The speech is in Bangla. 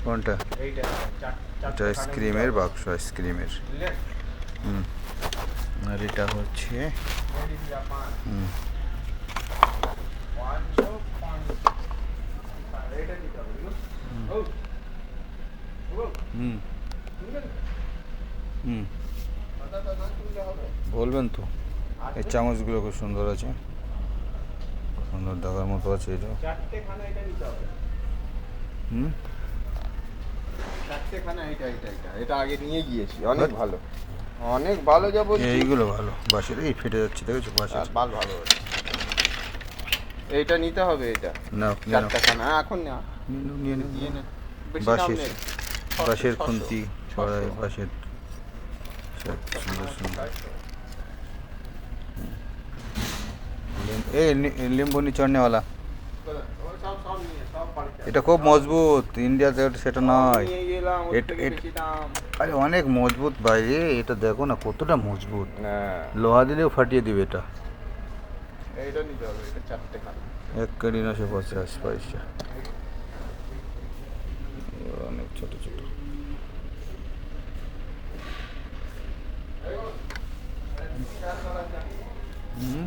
কোনটা? এইটা এটা আইসক্রিমের বাক্স, আইসক্রিমের। হুম। আর এটা হচ্ছে হুম হুম হুম বলবেন তো। এই চামচগুলো খুব সুন্দর আছে, সুন্দর দেখার মতো আছে। এটা হুম এটা আগে নিয়ে গিয়েছি, অনেক ভালো, অনেক ভালো। যা বলছি এইগুলো ভালো। বাঁশের এই ফেটে যাচ্ছে, দেখেছো বাঁশের। মাল ভালো। এইটা নিতে হবে, এটা না নিয়ে নাও, চারটে খানা এখন না, নিয়ে নাও। দিয়ে নে, বেশি দাম বাঁশের, নেই। বাঁশের 600, খুন্তি, 600, কড়াই, বাঁশের সুন্দর সুন্দর। এই লিম্বু চড়নেওয়ালা, সব নিয়ে, সব বাড়িতে এটা খুব মজবুত। ইন্ডিয়াতে সেটা নয়। নিয়ে গেলাম, ওর এটা থেকে এটা বেশি দাম। আরে অনেক মজবুত বাইরে, এটা দেখো না কতটা মজবুত। হ্যাঁ, লোহা দিলেও ফাটিয়ে দিবে এটা। এইটা নিতে হবে, এটা চারটে খানা। এক কারি 950 পয়সা। অনেক ছোট ছোট। হুম